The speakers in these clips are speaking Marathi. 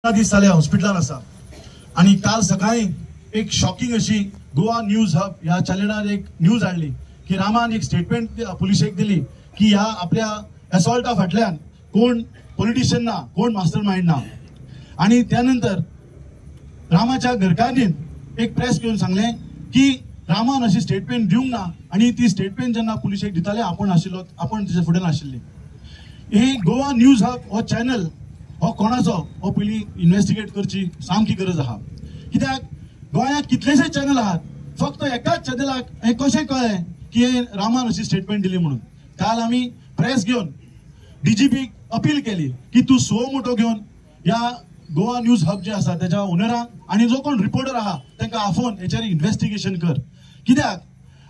दीस जाले हॉस्पिटलान आसा आणि काल सकाळी एक शॉकिंग अशी गोवा न्यूज हब ह्या चॅनलार एक न्यूज हाडली की रामान एक स्टेटमेंट पुलिसेक दिली की ह्या आपल्या असॉल्टा फाटल्यान कोण पॉलिटिशियन ना, कोण मास्टर माइंड ना. आणि त्यानंतर रामाच्या घरकान्नीन एक प्रेस घेऊन सांगले की रामान अशी स्टेटमेंट दिवंक ना आणि ती स्टेटमेंट जेन्ना पुलिसेक दिताले आपण आशिल्लो, आपण तिचे फुड्यान आशिल्ली. हे गोवा न्यूज हब हो चॅनल हो कोणाचो हो पयली इन्व्हेस्टिगेट करची सामकी गरज आहा. कित्याक गोंयांत कितलेशे चॅनल आहात, फक्त एकाच चॅनलाक हे कशें कळ्ळें की रामान अशी स्टेटमेंट दिली म्हणून. काल आमी प्रेस घेवन डीजीपीक अपील केली की तू सो मोठो घेवन ह्या गोवा न्यूज हब जे आसा त्याच्या ओनरांक आणि जो कोण रिपोर्टर आहा तांकां आफोवन हेचेर इन्व्हेस्टिगेशन कर. कित्याक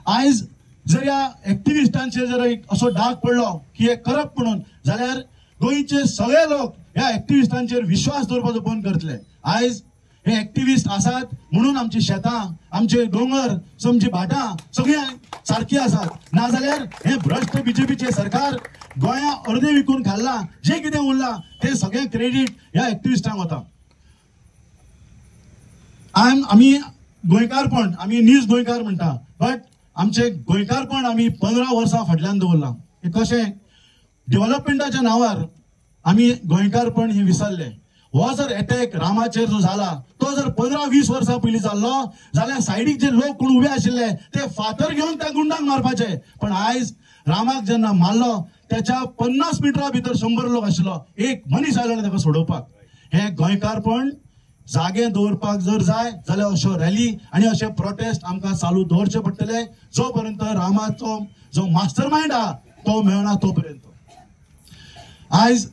आयज जर ह्या एक्टिविस्टांचेर जर एक असो डाग पडलो की हे करप्ट म्हणून, जाल्यार गोंयचे सगळे लोक ह्या एक्टिविस्टांचेर विश्वास दवरपाचो बंद करतले. आयज हे एक्टिविस्ट आसात म्हणून आमची शेतां, आमचे दोंगर, आमची भाटां सगळी सारखी आसात. नाजाल्यार हे भ्रष्ट बीजेपीचे सरकार गोंया अर्दे विकून खाल्ला. जे कितें उरला ते सगळे क्रेडिट ह्या एक्टिविस्टांक वता. आमी गोंयकारपण, आमी नीज गोंयकार म्हणटा, बट आमचे गोंयकारपण आमी 15 वर्सां फाटल्यान दवरला. हे कशें डेव्हलपमेंटाच्या नावार आमी गोंयकारपण हे विसरले. हो जर अटॅक रामाचेर जो झाला तो जर 15-20 वर्सां पयलीं जाल्लो जाल्यार सायडीक जे लोक कोण उबे आशिल्ले ते फातर घेवन त्या गुंडांक मारपाचे. पण आयज रामाक जेन्ना मारलो त्याच्या 50 मिटरा भितर 100 लोक आशिल्लो, एक मनीस आयलो ना ताका सोडोवपाक. हे गोंयकारपण जागे दवरपाक जर जाय जाल्यार अश्यो रॅली आणि अशे प्रोटेस्ट आमकां चालू दवरचे पडटले जो पर्यंत रामाचो जो मास्टर माइंड आहा तो मेळना तो पर्यंत. आयज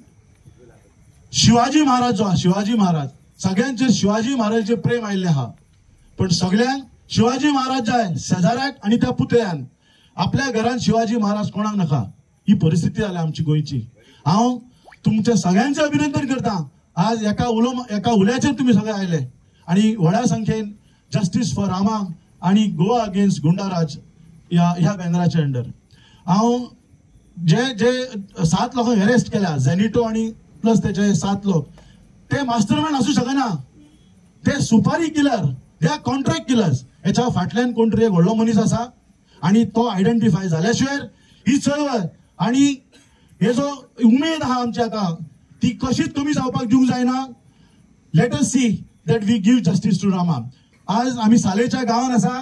शिवाजी महाराज जो आहा, शिवाजी महाराज सगळ्यांचे शिवाजी महाराजाचे प्रेम आयिल्ले आहा. पण सगळ्यांक शिवाजी महाराज जाय शेजाऱ्याक आणि त्या पुतळ्यान. आपल्या घरात शिवाजी महाराज कोणाक नका. ही परिस्थिती जाल्या आमची गोंयची. हांव तुमच्या सगळ्यांचे अभिनंदन करता. आज एका उल्याचेर तुम्ही सगळे आयले आणि व्हड्या संख्येन जस्टीस फॉर रामा आणि गोवा अगेन्स्ट गुंडाराज ह्या बॅनराच्या अंडर हांव जे 7 लोकांक अरेस्ट केल्या, झेनिटो आणि प्लस त्याचे 7 लोक, ते मास्टरमाइंड असू शकना. ते सुपारी killer, they are contract killers. ह्याच्या फाटल्यान कोण तरी एक व्हडलो मनीस आसा आणि तो आयडेंटिफाय झाल्याशिवाय ही चळवळ आणि हे जो उमेद आहा आमची आता ती कशीच कमी जावपाक दिवंक जायना. Let us see that we give justice to Rama. आज आम्ही सालेच्या गावान आसा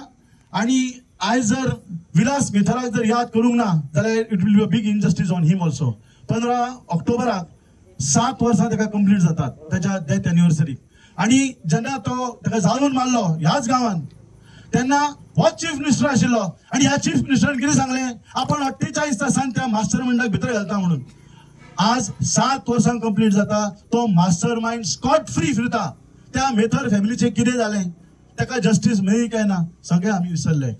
आणि आज जर विलास मेथराक जर याद करूंक ना जाल्यार it will be a big injustice on him also. 15 ऑक्टोबराक 7 वर्सां ताका कंप्लीट जातात त्याच्या डेथ एनिव्हर्सरी. आणि जेन्ना तो ताका जाळून मारलो ह्याच गावान तेन्ना हो चीफ मिनिस्टर आशिल्लो आणि ह्या चीफ मिनिस्टरान कितें सांगलें, आपण 48 तासान त्या मास्टर माइंडाक भितर घालता म्हणून. आज 7 वर्सां कंप्लीट जाता तो मास्टर माइंड स्कॉट फ्री फिरता. त्या मेथर फॅमिलीचे कितें जालें, ताका जस्टीस मेळ्ळी काय ना सगळे आमी विसरले.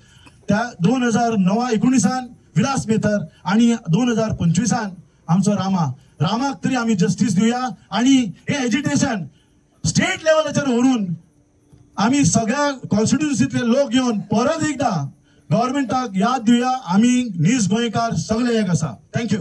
त्या 2019 विलास मेथर आणि 2025 आमचो रामाक तरी आम्ही जस्टीस दिवया. आणि हे एजिटेशन स्टेट लेवलाचेर व्हरून आम्ही सगळ्या कॉन्स्टिट्युन्सीतले लोक घेऊन परत एकदा गव्हर्नमेंटाक याद दिवया. आम्ही नीज गोंयकार सगळे एक आसा. थँक्यू.